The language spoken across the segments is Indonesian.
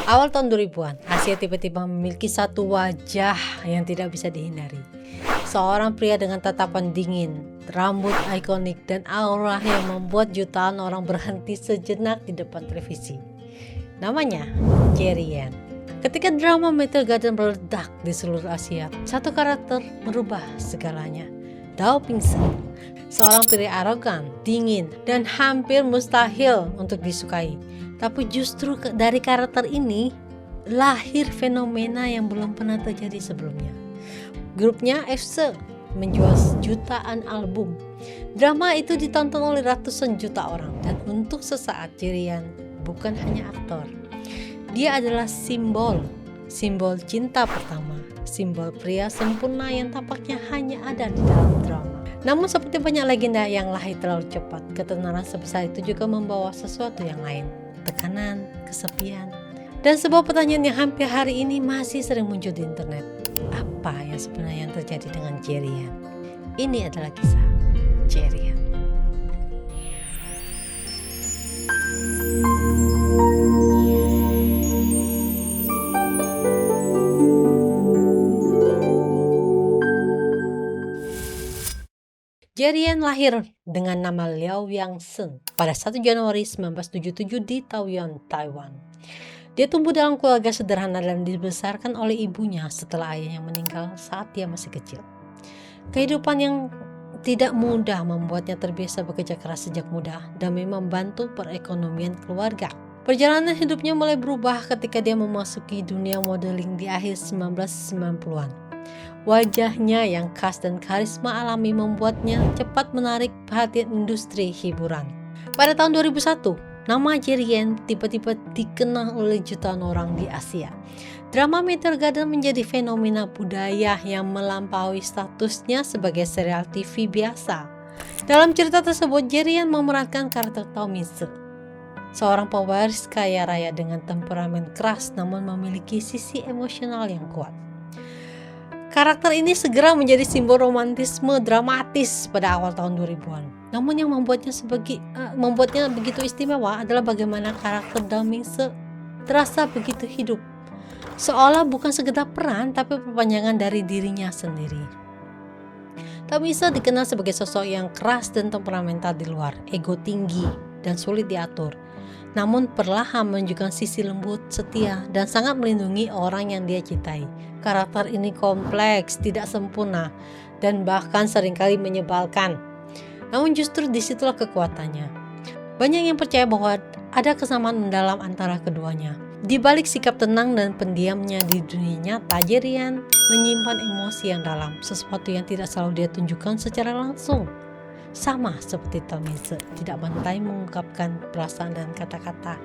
Awal tahun 2000-an, Asia tiba-tiba memiliki satu wajah yang tidak bisa dihindari. Seorang pria dengan tatapan dingin, rambut ikonik, dan aura yang membuat jutaan orang berhenti sejenak di depan televisi. Namanya Jerry Yan. Ketika drama Meteor Garden meledak di seluruh Asia, satu karakter merubah segalanya. Dao Pingse, seorang pria arogan, dingin, dan hampir mustahil untuk disukai. Tapi justru dari karakter ini lahir fenomena yang belum pernah terjadi sebelumnya. Grupnya FC menjual jutaan album. Drama itu ditonton oleh ratusan juta orang, dan untuk sesaat Jerry Yan bukan hanya aktor. Dia adalah simbol cinta pertama, simbol pria sempurna yang tampaknya hanya ada di dalam drama. Namun seperti banyak legenda yang lahir terlalu cepat, ketenaran sebesar itu juga membawa sesuatu yang lain. Tekanan, kesepian, dan sebuah pertanyaan yang hampir hari ini masih sering muncul di internet. Apa yang sebenarnya terjadi dengan Jerry Yan? Ini adalah kisah Jerry Yan. Jerry Yan lahir dengan nama Liao Yang-sen pada 1 Januari 1977 di Taoyuan, Taiwan. Dia tumbuh dalam keluarga sederhana dan dibesarkan oleh ibunya setelah ayahnya meninggal saat dia masih kecil. Kehidupan yang tidak mudah membuatnya terbiasa bekerja keras sejak muda demi membantu perekonomian keluarga. Perjalanan hidupnya mulai berubah ketika dia memasuki dunia modeling di akhir 1990-an. Wajahnya yang khas dan karisma alami membuatnya cepat menarik perhatian industri hiburan. Pada tahun 2001, nama Jerry Yan tiba-tiba dikenal oleh jutaan orang di Asia. Drama Meteor Garden menjadi fenomena budaya yang melampaui statusnya sebagai serial TV biasa. Dalam cerita tersebut, Jerry Yan memerankan karakter Tao Min-se, seorang pewaris kaya raya dengan temperamen keras namun memiliki sisi emosional yang kuat. Karakter ini segera menjadi simbol romantisme dramatis pada awal tahun 2000-an. Namun yang membuatnya begitu istimewa adalah bagaimana karakter Dao Mingse terasa begitu hidup. Seolah bukan sekedar peran, tapi perpanjangan dari dirinya sendiri. Dao Mingse dikenal sebagai sosok yang keras dan temperamental di luar, ego tinggi dan sulit diatur. Namun perlahan menunjukkan sisi lembut, setia, dan sangat melindungi orang yang dia cintai. Karakter ini kompleks, tidak sempurna, dan bahkan seringkali menyebalkan. Namun justru disitulah kekuatannya. Banyak yang percaya bahwa ada kesamaan mendalam antara keduanya. Di balik sikap tenang dan pendiamnya di dunia nyata, Jerry Yan menyimpan emosi yang dalam, sesuatu yang tidak selalu dia tunjukkan secara langsung. Sama seperti Tao Min-se, tidak pandai mengungkapkan perasaan dan kata-kata,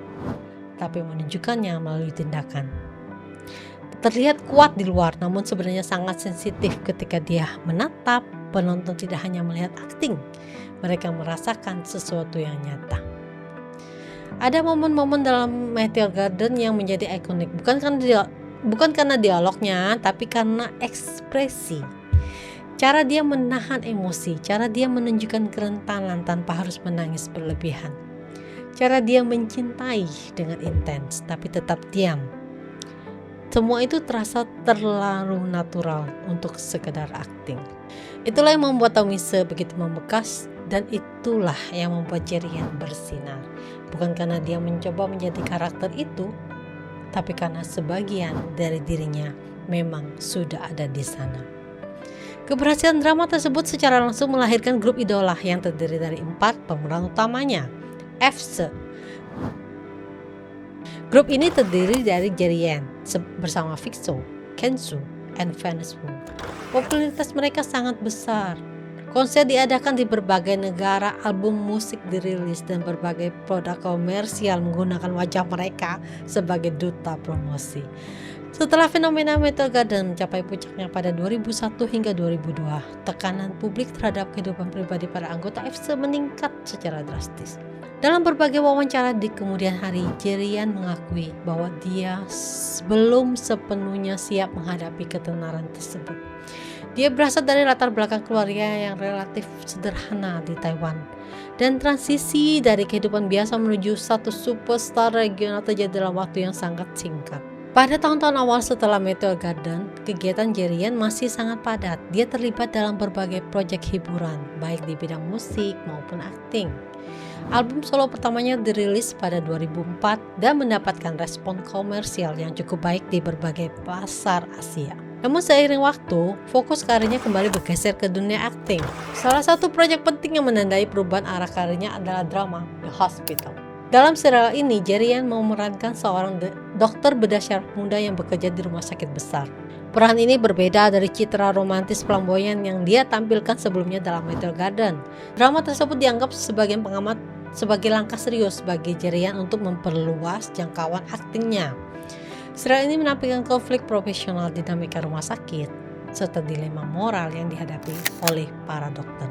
tapi menunjukkannya melalui tindakan. Terlihat kuat di luar, namun sebenarnya sangat sensitif ketika dia menatap. Penonton tidak hanya melihat akting, mereka merasakan sesuatu yang nyata. Ada momen-momen dalam Meteor Garden yang menjadi ikonik, bukan karena dialognya, tapi karena ekspresi. Cara dia menahan emosi, cara dia menunjukkan kerentanan tanpa harus menangis berlebihan. Cara dia mencintai dengan intens tapi tetap diam. Semua itu terasa terlalu natural untuk sekedar akting. Itulah yang membuat Tao Min-se begitu membekas, dan itulah yang membuat Jerry Yan bersinar. Bukan karena dia mencoba menjadi karakter itu, tapi karena sebagian dari dirinya memang sudah ada di sana. Keberhasilan drama tersebut secara langsung melahirkan grup idola yang terdiri dari 4 pemeran utamanya. FC. Grup ini terdiri dari Jerry Yan bersama Vicso, Kensu, dan Venus Wu. Popularitas mereka sangat besar. Konser diadakan di berbagai negara, album musik dirilis, dan berbagai produk komersial menggunakan wajah mereka sebagai duta promosi. Setelah fenomena Meteor Garden mencapai puncaknya pada 2001 hingga 2002, tekanan publik terhadap kehidupan pribadi para anggota FC meningkat secara drastis. Dalam berbagai wawancara di kemudian hari, Jerry Yan mengakui bahwa dia belum sepenuhnya siap menghadapi ketenaran tersebut. Dia berasal dari latar belakang keluarga yang relatif sederhana di Taiwan. Dan transisi dari kehidupan biasa menuju status superstar regional terjadi dalam waktu yang sangat singkat. Pada tahun-tahun awal setelah Meteor Garden, kegiatan Jerian masih sangat padat. Dia terlibat dalam berbagai proyek hiburan, baik di bidang musik maupun akting. Album solo pertamanya dirilis pada 2004 dan mendapatkan respon komersial yang cukup baik di berbagai pasar Asia. Namun seiring waktu, fokus karirnya kembali bergeser ke dunia akting. Salah satu proyek penting yang menandai perubahan arah karirnya adalah drama The Hospital. Dalam serial ini, Jerian memerankan seorang dokter bedah syaraf muda yang bekerja di rumah sakit besar. Peran ini berbeda dari citra romantis flamboyan yang dia tampilkan sebelumnya dalam Meteor Garden. Drama tersebut dianggap sebagian pengamat sebagai langkah serius bagi Jerian untuk memperluas jangkauan aktingnya. Serial ini menampilkan konflik profesional, dinamika rumah sakit, serta dilema moral yang dihadapi oleh para dokter.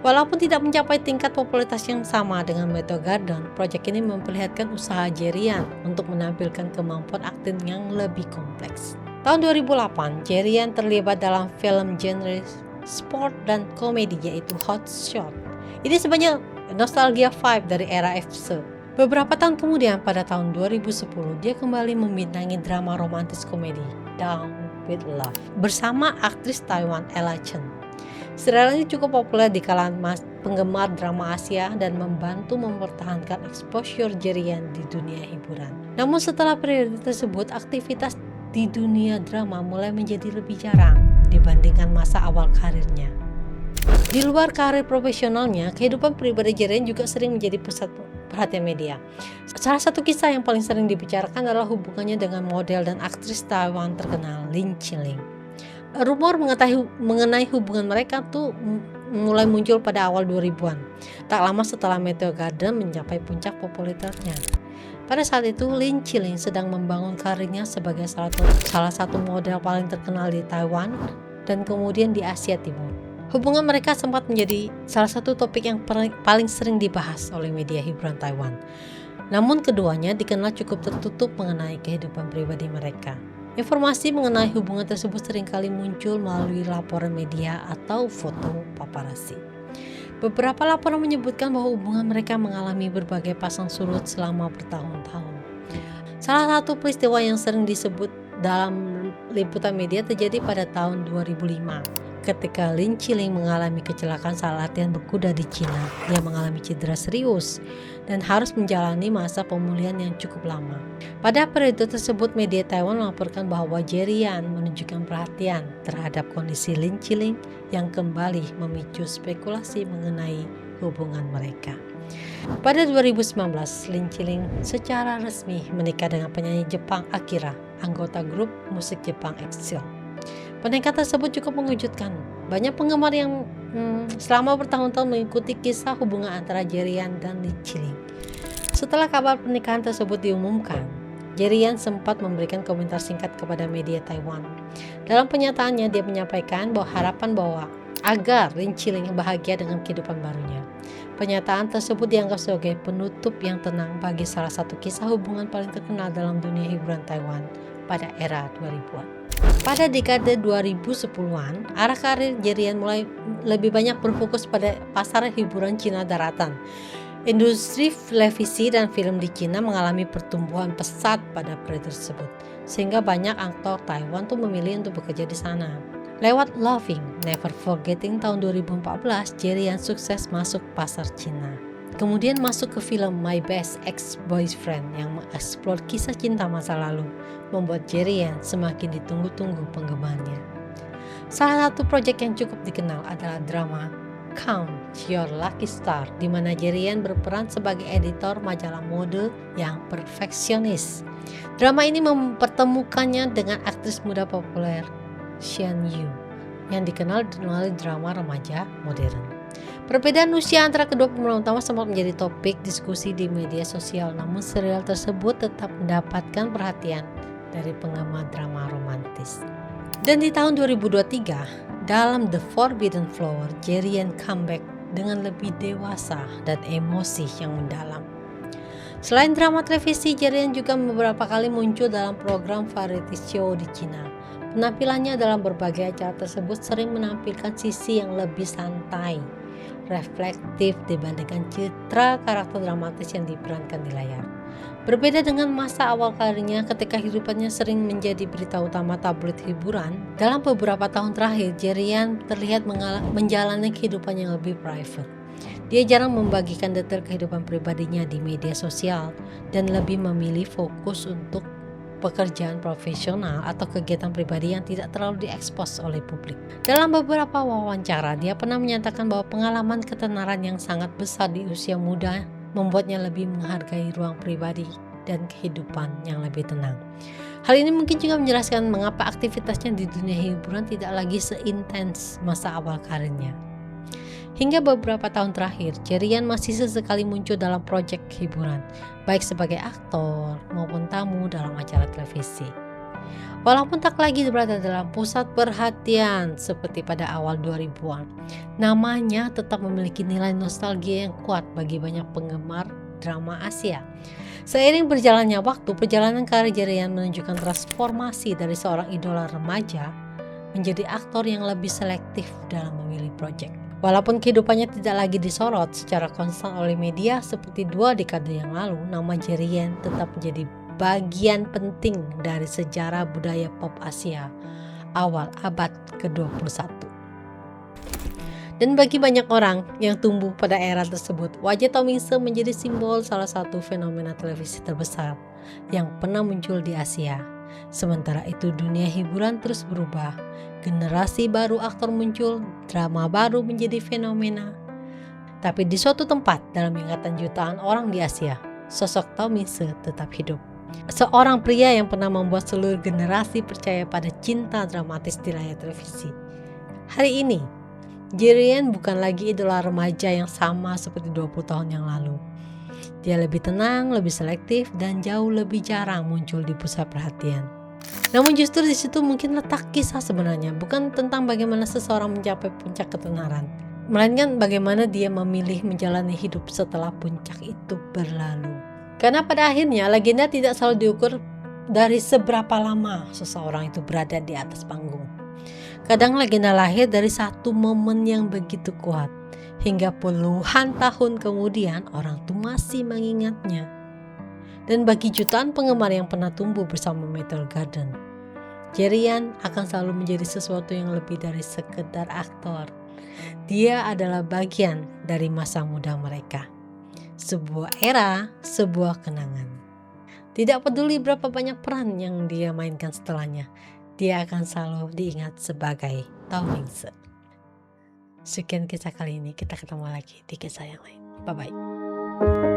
Walaupun tidak mencapai tingkat popularitas yang sama dengan Meteor Garden, proyek ini memperlihatkan usaha Jerian untuk menampilkan kemampuan akting yang lebih kompleks. Tahun 2008, Jerian terlibat dalam film genre sport dan komedi yaitu Hot Shot. Ini sebenarnya nostalgia vibe dari era FC. Beberapa tahun kemudian, pada tahun 2010, dia kembali membintangi drama romantis komedi Down with Love bersama aktris Taiwan Ella Chen. Serial ini cukup populer di kalangan penggemar drama Asia dan membantu mempertahankan exposure Jerian di dunia hiburan. Namun setelah periode tersebut, aktivitas di dunia drama mulai menjadi lebih jarang dibandingkan masa awal karirnya. Di luar karir profesionalnya, kehidupan pribadi Jerian juga sering menjadi pusat perhatian media. Salah satu kisah yang paling sering dibicarakan adalah hubungannya dengan model dan aktris Taiwan terkenal Lin Chiling. Rumor mengenai hubungan mereka tuh mulai muncul pada awal 2000-an, tak lama setelah Meteor Garden mencapai puncak popularitasnya. Pada saat itu, Lin Chiling sedang membangun karirnya sebagai salah satu model paling terkenal di Taiwan dan kemudian di Asia Timur. Hubungan mereka sempat menjadi salah satu topik yang paling sering dibahas oleh media hiburan Taiwan. Namun keduanya dikenal cukup tertutup mengenai kehidupan pribadi mereka. Informasi mengenai hubungan tersebut seringkali muncul melalui laporan media atau foto paparazzi. Beberapa laporan menyebutkan bahwa hubungan mereka mengalami berbagai pasang surut selama bertahun-tahun. Salah satu peristiwa yang sering disebut dalam liputan media terjadi pada tahun 2005. Ketika Lin Chiling mengalami kecelakaan saat latihan berkuda di Cina. Dia mengalami cedera serius dan harus menjalani masa pemulihan yang cukup lama. Pada periode tersebut, media Taiwan melaporkan bahwa Jerian menunjukkan perhatian terhadap kondisi Lin Chiling yang kembali memicu spekulasi mengenai hubungan mereka. Pada 2019, Lin Chiling secara resmi menikah dengan penyanyi Jepang Akira, anggota grup musik Jepang EXILE. Pernikahan tersebut cukup mengejutkan. Banyak penggemar yang selama bertahun-tahun mengikuti kisah hubungan antara Jerian dan Lin Chiling. Setelah kabar pernikahan tersebut diumumkan, Jerian sempat memberikan komentar singkat kepada media Taiwan. Dalam pernyataannya, dia menyampaikan harapan bahwa agar Lin Chiling bahagia dengan kehidupan barunya. Pernyataan tersebut dianggap sebagai penutup yang tenang bagi salah satu kisah hubungan paling terkenal dalam dunia hiburan Taiwan pada era 2000-an. Pada dekade 2010-an, arah karir Jerian mulai lebih banyak berfokus pada pasar hiburan Cina daratan. Industri televisi dan film di Cina mengalami pertumbuhan pesat pada periode tersebut, sehingga banyak aktor Taiwan tuh memilih untuk bekerja di sana. Lewat Loving, Never Forgetting tahun 2014, Jerian sukses masuk pasar Cina. Kemudian masuk ke film My Best Ex-Boyfriend yang mengeksplor kisah cinta masa lalu, membuat Jerian semakin ditunggu-tunggu penggemarnya. Salah satu proyek yang cukup dikenal adalah drama Count Your Lucky Star, di mana Jerian berperan sebagai editor majalah mode yang perfeksionis. Drama ini mempertemukannya dengan aktris muda populer Shen Yu yang dikenal melalui drama remaja modern. Perbedaan usia antara kedua pemeran utama sempat menjadi topik diskusi di media sosial, namun serial tersebut tetap mendapatkan perhatian dari penggemar drama romantis. Dan di tahun 2023, dalam The Forbidden Flower, Jerian comeback dengan lebih dewasa dan emosi yang mendalam. Selain drama televisi, Jerian juga beberapa kali muncul dalam program variety show di Cina. Penampilannya dalam berbagai acara tersebut sering menampilkan sisi yang lebih santai, reflektif dibandingkan citra karakter dramatis yang diperankan di layar. Berbeda dengan masa awal karirnya ketika hidupannya sering menjadi berita utama tabloid hiburan, dalam beberapa tahun terakhir Jerian terlihat menjalani kehidupan yang lebih private. Dia jarang membagikan detail kehidupan pribadinya di media sosial dan lebih memilih fokus untuk pekerjaan profesional atau kegiatan pribadi yang tidak terlalu diekspos oleh publik. Dalam beberapa wawancara, dia pernah menyatakan bahwa pengalaman ketenaran yang sangat besar di usia muda membuatnya lebih menghargai ruang pribadi dan kehidupan yang lebih tenang. Hal ini mungkin juga menjelaskan mengapa aktivitasnya di dunia hiburan tidak lagi seintens masa awal karirnya. Hingga beberapa tahun terakhir, Jerian masih sesekali muncul dalam proyek hiburan, baik sebagai aktor maupun tamu dalam acara televisi. Walaupun tak lagi berada dalam pusat perhatian seperti pada awal 2000-an, namanya tetap memiliki nilai nostalgia yang kuat bagi banyak penggemar drama Asia. Seiring berjalannya waktu, perjalanan karir Jerian menunjukkan transformasi dari seorang idola remaja menjadi aktor yang lebih selektif dalam memilih proyek. Walaupun kehidupannya tidak lagi disorot secara konstan oleh media seperti 2 dekade yang lalu, nama Jerian tetap menjadi bagian penting dari sejarah budaya pop Asia awal abad ke-21. Dan bagi banyak orang yang tumbuh pada era tersebut, wajah Tom Min-se menjadi simbol salah satu fenomena televisi terbesar yang pernah muncul di Asia. Sementara itu dunia hiburan terus berubah, generasi baru aktor muncul, drama baru menjadi fenomena. Tapi di suatu tempat dalam ingatan jutaan orang di Asia, sosok Tom Min-se tetap hidup. Seorang pria yang pernah membuat seluruh generasi percaya pada cinta dramatis di layar televisi. Hari ini, Jerian bukan lagi idola remaja yang sama seperti 20 tahun yang lalu. Dia lebih tenang, lebih selektif, dan jauh lebih jarang muncul di pusat perhatian. Namun justru di situ mungkin letak kisah sebenarnya, bukan tentang bagaimana seseorang mencapai puncak ketenaran, melainkan bagaimana dia memilih menjalani hidup setelah puncak itu berlalu. Karena pada akhirnya legenda tidak selalu diukur dari seberapa lama seseorang itu berada di atas panggung. Kadang legenda lahir dari satu momen yang begitu kuat, hingga puluhan tahun kemudian orang itu masih mengingatnya. Dan bagi jutaan penggemar yang pernah tumbuh bersama Meteor Garden, Jerian akan selalu menjadi sesuatu yang lebih dari sekedar aktor. Dia adalah bagian dari masa muda mereka. Sebuah era, sebuah kenangan. Tidak peduli berapa banyak peran yang dia mainkan setelahnya, dia akan selalu diingat sebagai Tom Min-se. Sekian kisah kali ini, kita ketemu lagi di kisah yang lain. Bye-bye.